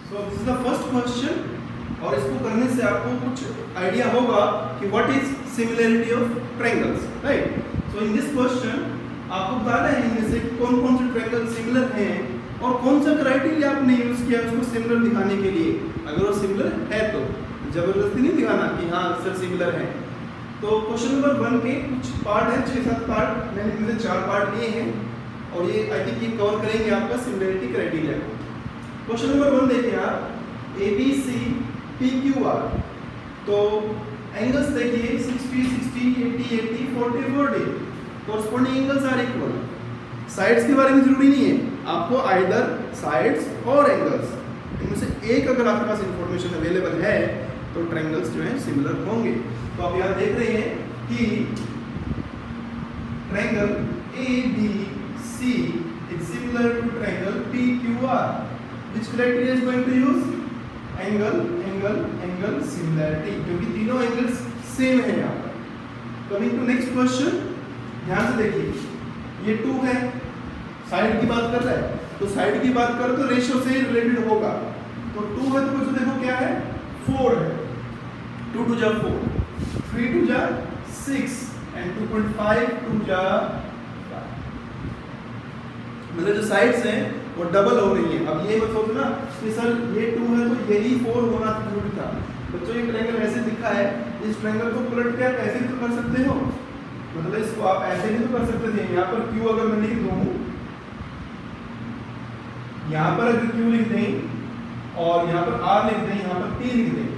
So this is the first question और इसको करने से आपको कुछ आइडिया होगा कि what is similarity of triangles, right. So in this question आपको बताना है इनमें से कौन कौन से ट्रायंगल सिमिलर हैं और कौन सा क्राइटेरिया आपने यूज किया उसको सिमिलर दिखाने के लिए। अगर वो सिमिलर है तो जबरदस्ती नहीं दिखाना कि हाँ सर सिमिलर है। तो क्वेश्चन नंबर 1 के कुछ पार्ट हैं, 6-7 पार्ट, मैंने इनमें से 4 पार्ट लिए हैं और ये आई थिंक ये कवर करेंगे आपका सिमिलरिटी क्राइटेरिया को। क्वेश्चन नंबर 1 देखिए आप, ABC PQR, तो एंगल्स देखिए 60 60 80 80 40 40, corresponding angles are equal. Sides के बारे में जरूरी नहीं है, आपको आइदर साइड्स और एंगल्स इनमें से एक अगर आपके पास इंफॉर्मेशन अवेलेबल है तो ट्रायंगल्स जो हैं सिमिलर होंगे। तो आप यहाँ देख रहे हैं कि triangle ABC is similar to triangle PQR. Which criteria is going to use? Angle similarity, क्योंकि तीनों एंगल्स सेम है यहाँ पर। कमिंग टू नेक्स्ट क्वेश्चन, ध्यान से देखिए, ये 2 है, साइड की बात कर रहा है तो साइड की बात करो तो रेशियो से रिलेटेड होगा। तो 2 है तो कुछ देखो क्या है, 4 है, 2 2 जा 4, 3 2 जा 6 एंड 2.5 2 जा 5। मतलब जो साइड्स हैं वो डबल हो रही है। अब ये मत सोचना कि सर ये 2 है तो यही 4 होना जरूरी था। बच्चों ये ट्रायंगल ऐसे दिखा है, इस ट्रायंगल को पलट के आप ऐसे भी तो कर सकते हो, मतलब इसको आप ऐसे भी तो कर सकते थे। यहाँ पर Q अगर मैं लिख दूँ, यहाँ पर अगर Q लिख दें और यहाँ पर R लिख दें, यहाँ पर P लिख दें,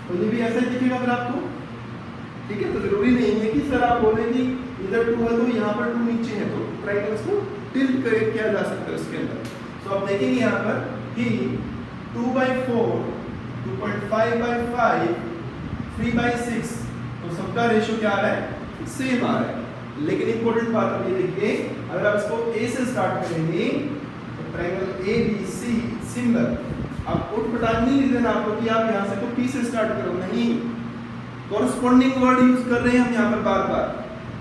तो ये भी ऐसे दिखेगा फिर आपको, ठीक है। तो जरूरी नहीं है कि सर आप बोले कि इधर 2 है तो यहाँ पर 2 नीचे है, तो ट्रायंगल्स को टिल्ट करके किया जा सकता है उसके अंदर। तो आप देखेंगे यहाँ पर कि 2/4, 2.5/5, 3/6, तो सबका रेशियो क्या आ रहा है, सेम आ रहा है। लेकिन इंपॉर्टेंट बात अब ये देखिए, अगर आप इसको A से स्टार्ट करेंगे तो ट्रायंगल ABC सिमिलर, आप उठपटांग नहीं लिख देना आपको कि आप यहाँ से तो P से स्टार्ट करो, नहीं, कॉरस्पॉन्डिंग वर्ड यूज कर रहे हैं हम यहाँ पर बार बार।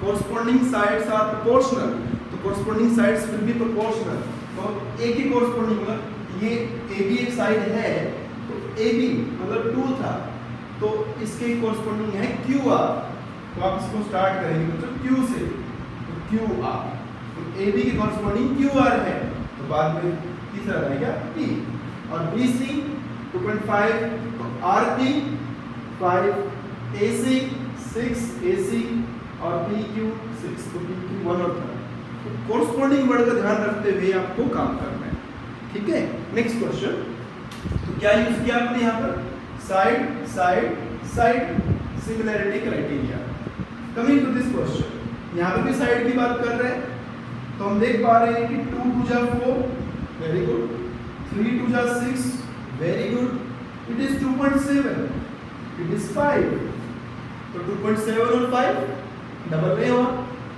कॉरस्पॉन्डिंग साइड्स आर प्रोपोर्शनल, तो corresponding sides will be proportional. तो A की कॉरस्पॉन्डिंग मतलब ये AB एक साइड है तो AB मतलब 2 था तो इसके कॉरस्पॉन्डिंग है QR, तो आप इसको स्टार्ट करेंगे मतलब Q से, तो QR, तो AB की कॉरस्पॉन्डिंग QR है, तो बाद में तीसरा रहेगा P, और BC 2.5 तो RP 5, AC 6 AC और PQ 6, तो PQ 1 और 3। तो कोरस्पॉन्डिंग वर्ड का ध्यान रखते हुए आपको काम करना है, ठीक है। नेक्स्ट क्वेश्चन, तो क्या यूज किया आपने यहाँ पर, side side side similarity criteria. Coming to this question, यहाँ पर भी साइड की बात कर रहे हैं, तो हम देख पा रहे हैं कि 2 2 जा 4, वेरी गुड, 3 2 जा 6, very good, it is 2.7, it is 5, तो 2.7 और 5 डबल में हुआ,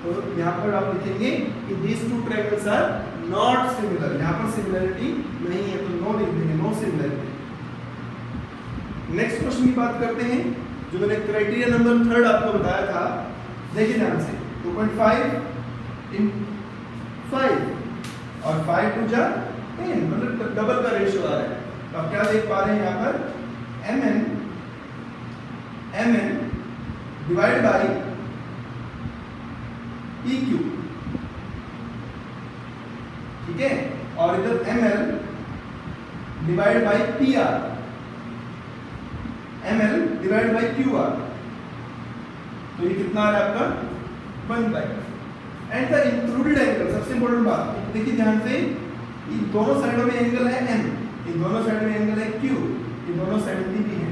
तो यहाँ पर आप लिखेंगे कि these two triangles are not similar, यहाँ पर सिमिलरिटी नहीं है तो नो लिख देंगे, नो सिमिलरिटी। नेक्स्ट क्वेश्चन की बात करते हैं, जो मैंने क्राइटेरिया नंबर 3 आपको बताया था, देखिए ध्यान से, 2.5 इन 5 और 5 2 जा 10, मतलब डबल का रेशियो आ रहा है। तो आप क्या देख पा रहे हैं यहाँ पर, MN डिवाइड बाई PQ, ठीक है, और इधर ML divide by PR, ML divide by QR, तो ये कितना आ रहा है आपका 1/, एंड द इंक्लूडेड एंगल, सबसे इंपॉर्टेंट बात देखिए ध्यान से, इन दोनों साइडों में एंगल है M, इन दोनों साइड में एंगल है Q, इन दोनों साइड में भी है,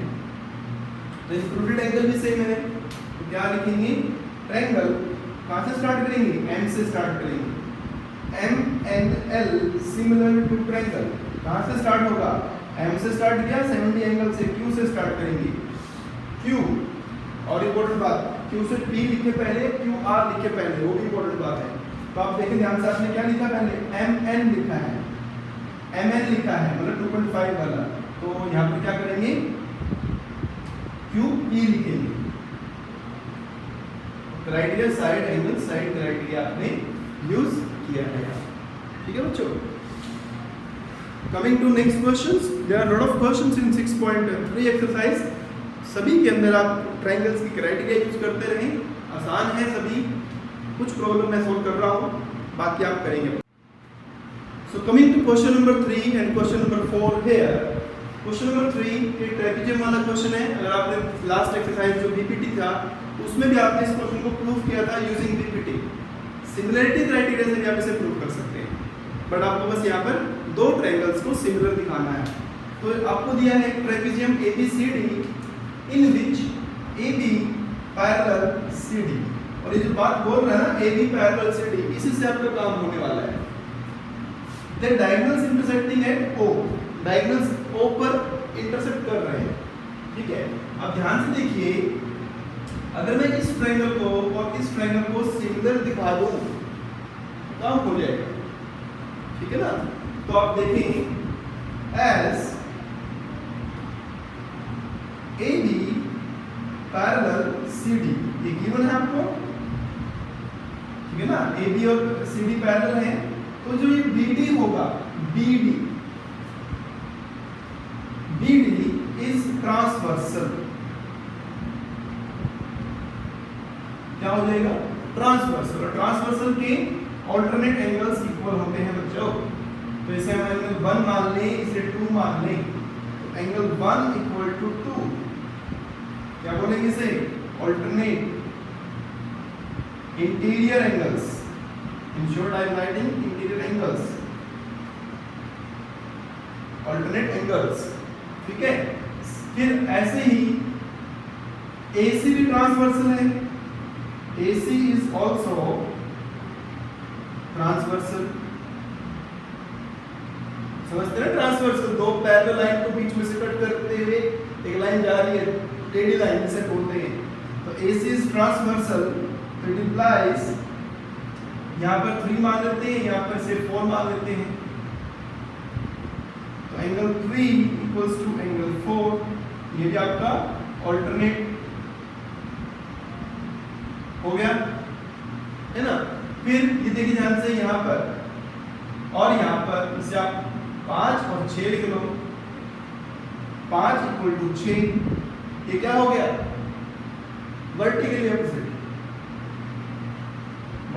तो इंक्लूडेड एंगल भी सेम है, तो क्या लिखेंगे, ट्रायंगल कहाँ से स्टार्ट करेंगे, M से स्टार्ट करेंगे, M and L similar to triangle, कहाँ से स्टार्ट होगा, M से स्टार्ट किया 70 एंगल से, Q से स्टार्ट करेंगे, Q, और इम्पोर्टेंट बात, Q से P लिखे पहले, QR लिखे पहले, वो भी इम्पोर्टेंट बात है। तो आप देखें ध्यान से, आपने क्या लिखा पहले, MN लिखा है, MN लिखा है मतलब 2.5 वाला, तो यहाँ पर क्या करेंगे, QP लिखेंगे। Criteria side angle side criteria आपने यूज किया है, ठीक है बच्चों। Coming to next questions, there are a lot of questions in 6.3 exercise. सभी के अंदर आप ट्रायंगल्स की क्राइटेरिया यूज करते रहें, आसान है सभी, कुछ प्रॉब्लम मैं सोल्व कर रहा हूँ, बाकी आप करेंगे. So coming to question number 3 and question number 4 here. Question number 3 एक ट्रेपेजियम वाला क्वेश्चन है. अगर आपने लास्ट एक्सरसाइज जो बीपीटी था उसमें भी आपने इस क्वेश्चन को प्रूव किया था यूजिंग बीपीटी. सिमिलरिटी क्राइटेरिया से भी आप इसे प्रूव कर सकते हैं, बट आपको बस यहाँ पर दो ट्रायंगल्स को सिमिलर दिखाना है. तो आपको दिया है ट्रेपेजियम ABCD इन विच AB पैरेलल CD, और ये जो बात बोल रहा है ना AB पैरेलल CD, इसी से आपका काम होने वाला है. The diagonals intersecting at O, diagonals O पर इंटरसेक्ट कर रहे हैं, ठीक है. अब ध्यान से देखिए, अगर मैं इस ट्रायंगल को और इस ट्रायंगल को सिमिलर दिखा दूं काम हो जाएगा, ठीक है ना. तो आप देखें as AB पैरेलल CD, ये गिवन है आपको, ठीक है ना. AB और CD पैरेलल हैं, तो जो ये BD होगा, BD इज ट्रांसवर्सल. क्या हो जाएगा? ट्रांसवर्सल. और ट्रांसवर्सल के ऑल्टरनेट एंगल्स इक्वल होते हैं बच्चों. तो इसे हम एंगल 1 मान लें, इसे 2 मान लें, तो एंगल 1 इक्वल टू 2 क्या बोलेंगे इसे? Alternate interior angles. In short, I am writing interior angles, alternate angles, ठीक है. फिर ऐसे ही AC भी ट्रांसवर्सल है, AC is also ट्रांसवर्सल. समझते हैं ट्रांसवर्सल, दो पैरेलल लाइन को बीच में से कट करते हुए एक लाइन जा रही है, टेढ़ी लाइन जिसे बोलते हैं. तो AC is ट्रांसवर्सल, तो इट इंप्लाइज यहाँ पर 3 मान लेते हैं, यहाँ पर सिर्फ 4 मान लेते हैं. तो एंगल 3 इक्वल्स टू एंगल 4, ये भी आपका ऑल्टरनेट हो गया, है ना. फिर ये देखिए ध्यान से, यहाँ पर और यहाँ पर इसे आप 5 और 6 लिख लो. 5 इक्वल टू 6, ये क्या हो गया? वर्टिकली ऑपोजिट,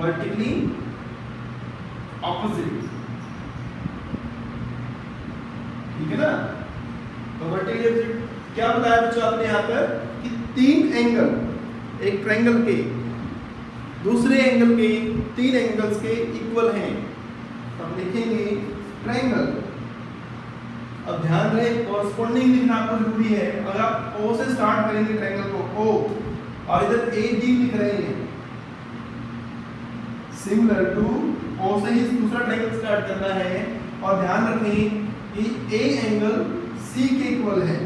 वर्टिकली ऑपोजिट, ठीक है ना. तो वर्टिकली ऑपोजिट क्या बताया बच्चों आपने यहाँ पर कि 3 एंगल, एक ट्रायंगल के दूसरे एंगल के 3 एंगल्स के इक्वल हैं. तो हम लिखेंगे ट्रायंगल. अब ध्यान रहे कॉरस्पॉन्डिंग लिखना आपको जरूरी है. अगर आप O से स्टार्ट करेंगे ट्रायंगल को O और इधर AB लिख रहे हैं, सिमिलर टू O से ही दूसरा ट्रायंगल स्टार्ट करना है. और ध्यान रखें कि A एंगल C के इक्वल है,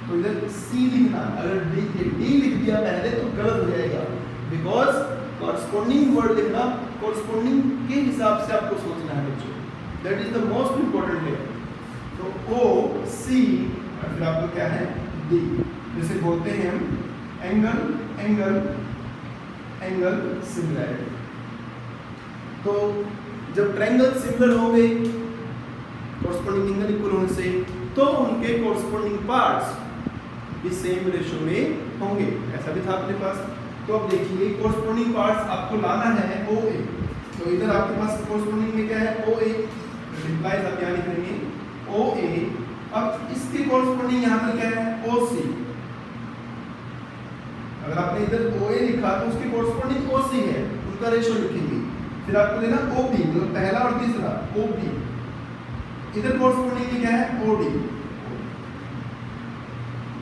तो इधर C लिखना. अगर D लिख दिया पहले तो गलत हो जाएगा, बिकॉज कॉरस्पॉन्डिंग वर्ड लिखना कॉरस्पॉन्डिंग के हिसाब से आपको सोचना है बच्चों. That is the most important here. तो O C और फिर आपको क्या है? D. जैसे बोलते हैं हम एंगल एंगल एंगल सिमिलरिटी. तो जब ट्रायंगल सिमिलर होंगे कॉरस्पॉन्डिंग एंगल इक्वल होने से, तो उनके कॉरस्पॉन्डिंग पार्ट्स भी सेम रेशियो में होंगे. ऐसा भी था अपने पास. तो अब देखिए कॉरस्पॉन्डिंग पार्ट्स आपको लाना है OA. तो इधर आपके पास कॉरस्पॉन्डिंग में क्या है? OA. रिप्लाइज आप क्या लिख रहे हैं? OA. अब इसके कॉरस्पॉन्डिंग यहाँ पर क्या है? OC. अगर आपने इधर OA लिखा तो उसके कॉरस्पॉन्डिंग OC है, उनका रेशियो लिखेंगे. फिर आपको लेना OB, मतलब पहला और तीसरा OB. इधर कॉरस्पॉन्डिंग क्या है? OD,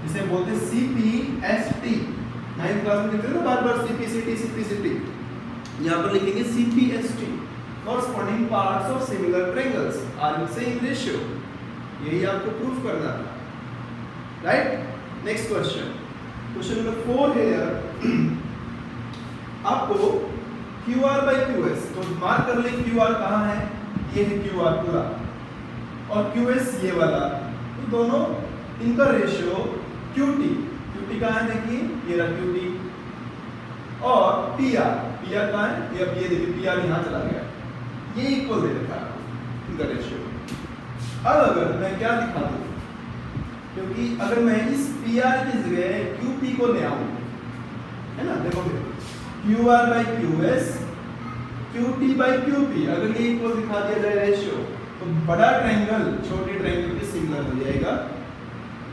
जिसे बोलते हैं CPST. 9th क्लास में लिखते हैं ना बार बार CPCT. यहाँ पर लिखेंगे CPST. Corresponding parts of similar triangles are in same ratio. यही आपको प्रूफ करना था, right. Next question, question number 4 है. आपको QR by QS, तो मार्क कर लें QR कहाँ है? ये है QR पूरा, और QS ये वाला. तो दोनों इनका रेशियो QT कहाँ है? देखिए ये रहा QT. और PR कहाँ है? ये अब ये देखिए PR यहाँ चला गया, ये इक्वल दे रखा है इनका रेशियो. अब अगर मैं क्या दिखा दूं, क्योंकि अगर मैं इस पी आर की जगह क्यू पी को ले आऊं, है ना, देखो फिर Q R by Q S, Q T by Q P, अगर ये इक्वल दिखा दिया जाए रेशियो, तो बड़ा ट्रायंगल छोटे ट्रायंगल के सिमिलर हो जाएगा,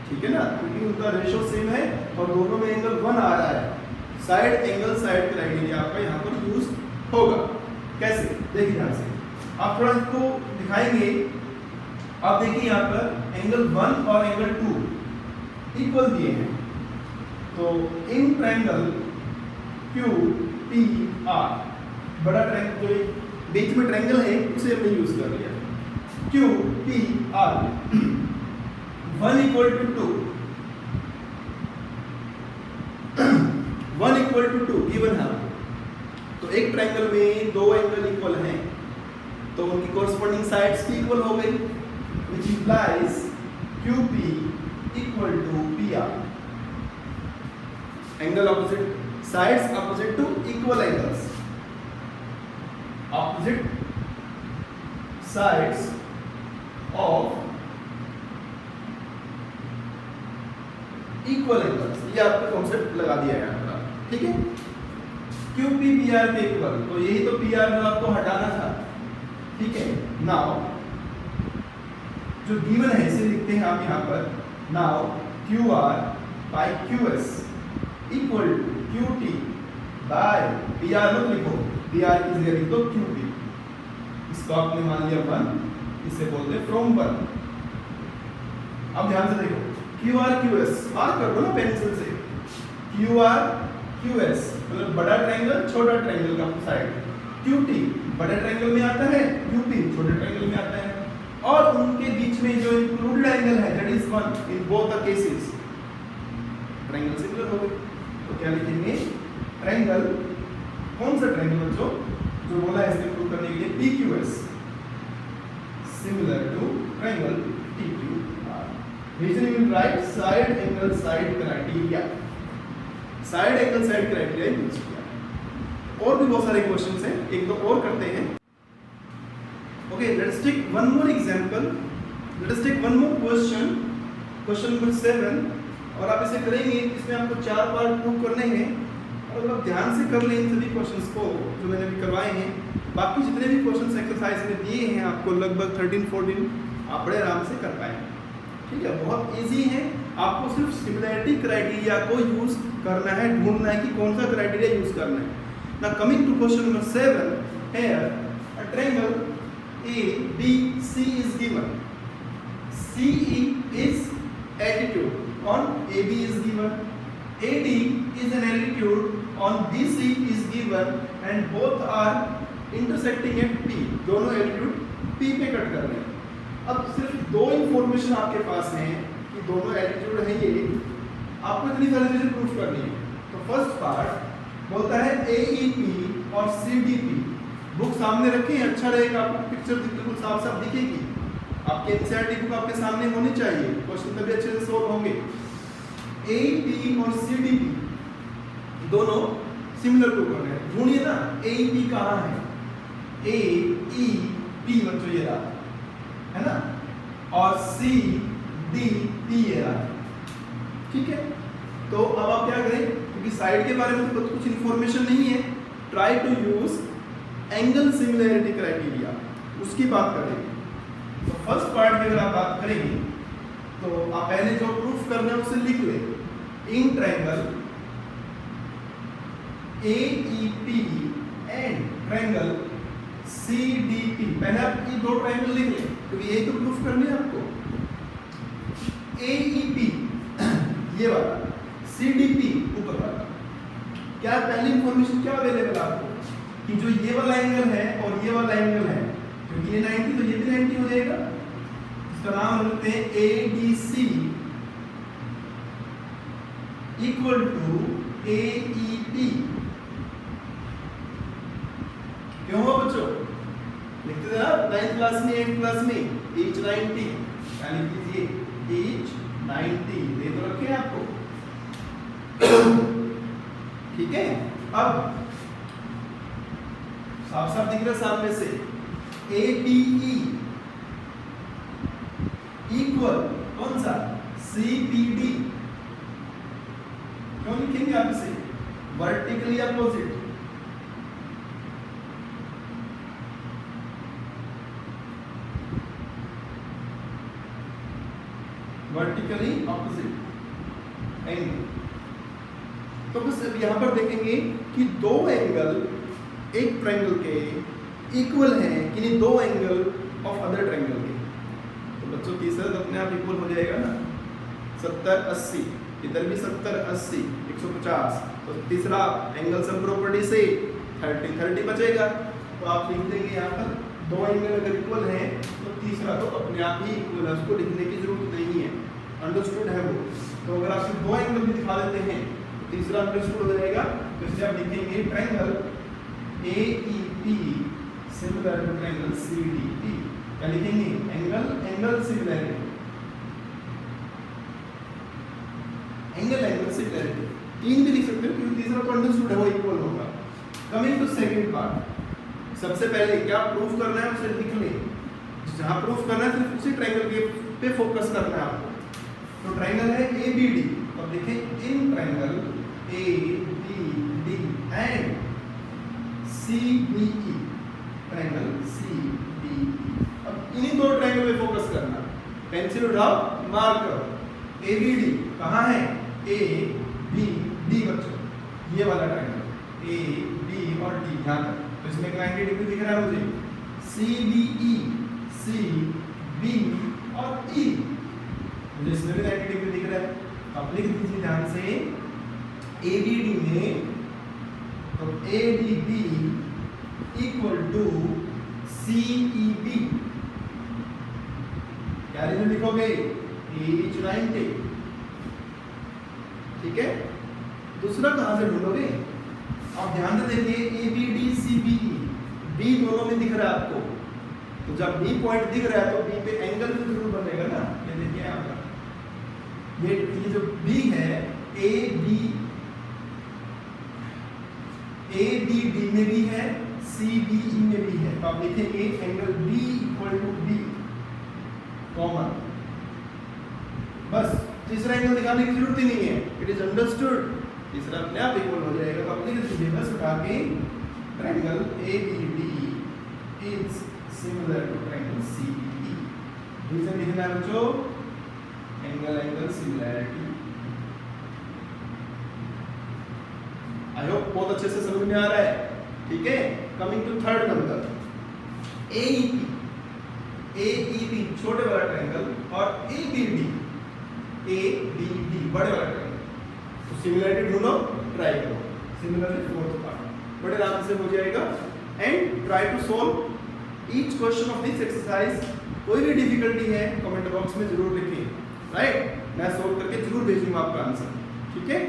ठीक है ना, क्योंकि उनका रेशियो सेम है और दोनों में एंगल 1 आ रहा है। साइड एंगल साइड क्राइटेरिया आपका यहाँ पर यूज होगा। कैसे, देखिए ध्यान से, आप थोड़ा इसको दिखाएंगे। आप देखिए यहाँ पर एंगल 1 और एंगल 2 इक्वल दिए हैं, तो in triangle Q P are, बड़ा ट्रायंगल जो बीच में ट्रायंगल है उसे हमने यूज कर लिया, Q P R 1 equal to 2, 1 equal to 2 given है। तो एक ट्रायंगल में दो एंगल इक्वल हैं, तो उनकी कोरस्पॉन्डिंग साइड्स भी इक्वल हो गई, which implies QP equal to PR. Angle opposite, sides opposite to equal angles. Opposite sides of equal angles. ये आपको कॉन्सेप्ट लगा दिया है आपका, ठीक है। QP PR के इक्वल, तो यही तो PR जो आपको हटाना था, ठीक है। नाउ जो गिवन है इसे लिखते हैं आप यहाँ पर, now Q R by Q S equal to Q T by P R, मत लिखो, पी आर की जगह लिख दो क्यू टी, इसको आपने मान लिया 1, इसे बोलते हैं फ्रॉम 1। अब ध्यान से देखो, Q R Q S, mark कर दो ना पेंसिल से, क्यू आर क्यू एस मतलब बड़ा ट्रायंगल छोटा ट्रायंगल का साइड, क्यू टी बड़े ट्रायंगल में आता है, क्यू पी छोटे ट्रायंगल में आता है, और उनके बीच में जो इंक्लूडेड एंगल है that is 1 in both the cases, triangle similar हो गए। तो क्या लिखेंगे, ट्रायंगल, कौन सा ट्रायंगल जो बोला है इसको प्रूव करने के लिए, PQS similar to triangle TQR। Reasoning will write side angle side criteria, side angle side criteria use किया। और भी बहुत सारे क्वेश्चंस हैं, एक दो और करते हैं। Okay, let's take one more example. Let us take one more question. Question number 7. और आप इसे करेंगे, इसमें आपको 4 पार्ट प्रूव करने हैं, और अगर आप ध्यान से कर लें इन सभी क्वेश्चंस को जो मैंने अभी करवाए हैं, बाकी जितने भी क्वेश्चंस एक्सरसाइज में दिए हैं आपको लगभग 13-14, आप बड़े आराम से कर पाएंगे, ठीक है। बहुत इजी है, आपको सिर्फ सिमिलैरिटी क्राइटेरिया को यूज करना है, ढूंढना है कि कौन सा क्राइटेरिया यूज करना है। Now coming to question number 7, here a triangle ABC is given, CE is altitude on AB is given, AD is an altitude on BC is given, and both are intersecting at P, दोनों altitude P पे cut कर रहे हैं। अब सिर्फ दो information आपके पास हैं कि दोनों altitude है, ये आपको इतनी सारी चीजें प्रूफ करनी है। तो फर्स्ट पार्ट बोलता है AEP और CDP, बुक सामने रखें, अच्छा रहेगा, आपको पिक्चर बिल्कुल साफ साफ दिखेगी। आपके एनसीईआरटी बुक आपके सामने होनी चाहिए, क्वेश्चन तभी अच्छे से सोल्व होंगे। AEP और CDP दोनों सिमिलर प्रूव कर रहे हैं, ढूंढिए ना AEP कहाँ है, AEP बच्चों ये रहा, है ना, और CDP ये रहा, ठीक है। तो अब आप क्या करें, क्योंकि साइड के बारे में तो कुछ इंफॉर्मेशन नहीं है, try to use angle similarity criteria, उसकी बात करेंगे। तो फर्स्ट पार्ट में अगर आप बात करेंगे तो आप पहले जो प्रूफ करना है उसे लिख ले, in triangle AEP and triangle CDP, पहले आप ये दो ट्रायंगल लिख लें क्योंकि यही तो प्रूफ करने हैं आपको। AEP ये वाला, CDP ऊपर वाला, क्या पहली इंफॉर्मेशन क्या अवेलेबल आपको कि जो ये वाला एंगल है और ये वाला एंगल है, क्योंकि ये 90 तो ये भी 90 हो जाएगा, इसका नाम रखते हैं ADC इक्वल टू AEP। क्यों हो बच्चों, लिखते थे ना 9th क्लास में 8th क्लास में, each 90, यानी कीजिए each 90, दे तो रखे हैं आपको, ठीक है। अब साफ साफ दिख रहा है सामने से, ABE इक्वल कौन सा CBD, क्यों लिखेंगे आप इसे vertically opposite, vertically opposite angle. तो बस अब यहाँ पर देखेंगे कि दो एंगल एक ट्रायंगल के इक्वल हैं कि नहीं दो एंगल ऑफ अदर ट्रायंगल के। तो बच्चों तीसरा तो अपने आप इक्वल हो जाएगा ना, 70 80, इधर भी 70 80 150, तो तीसरा एंगल सम प्रॉपर्टी से 30 30 बचेगा। तो आप लिख देंगे यहाँ पर दो एंगल अगर इक्वल हैं तो तीसरा तो अपने आप ही इक्वल है, उसको लिखने की जरूरत नहीं है, अंडरस्टूड है वो। तो अगर आप सिर्फ दो एंगल भी दिखा देते हैं तो तीसरा अंडरस्टूड हो जाएगा। तो इसलिए आप लिखेंगे triangle AEP similar to triangle CDE। क्या लिखेंगे एंगल सिमिलरिटी, एंगल सिमिलरिटी। तीन भी लिख सकते हो क्योंकि तीसरा तो अंडरस्टूड है वो इक्वल होगा। कमिंग टू सेकंड पार्ट, सबसे पहले क्या प्रूफ करना है उसे लिख लें, जहां प्रूफ करना है सिर्फ उसी ट्रायंगल के पे फोकस करना है आपको। तो ट्रायंगल है ABD, अब देखें in triangle ABD and CBE, triangle CBE। अब इन्हीं दो ट्रायंगल पे फोकस करना, पेंसिल उठाओ मार्क करो। ABD कहाँ है ABD बच्चों, ये वाला ट्रायंगल AB और D यहाँ तक, तो इसमें 90 डिग्री दिख रहा है मुझे। CBE CB और E, मुझे इसमें भी 90 डिग्री दिख रहा है। आप लिख दीजिए ध्यान से ABD में, तो ADB इक्वल टू CEB, क्या रीजन लिखोगे each 90, ठीक है। दूसरा कहां से ढूंढोगे, आप ध्यान से देखिए ABD CBE, B दोनों में दिख रहा है आपको, तो जब B पॉइंट दिख रहा है तो B पे एंगल तो जरूर बनेगा ना। ये देखिए यहाँ पर ये जो B है ABD में भी है CBE में भी है, तो आप लिखेंगे angle B equal to B common. बस तीसरा एंगल दिखाने की जरूरत ही नहीं है, इट इज अंडरस्टूड, तीसरा अपने आप इक्वल हो जाएगा। तो आप लिख दीजिए बस उठा के triangle ABD is similar to triangle CBE। Reason लिखना है बच्चों एंगल सिमिलरिटी। आई होप बहुत अच्छे से समझ में आ रहा है, ठीक है। Coming to third number AEP छोटे वाला ट्रायंगल और ABD बड़े वाला ट्रायंगल। तो सिमिलरिटी ढूंढो, ट्राई करो, सिमिलरिटी फोर्थ पार्ट बड़े आराम से हो जाएगा। And try to solve each question of this exercise. कोई भी डिफिकल्टी है कमेंट बॉक्स में जरूर लिखिए, राइट, मैं सॉल्व करके जरूर भेजूंगा आपका आंसर, ठीक है।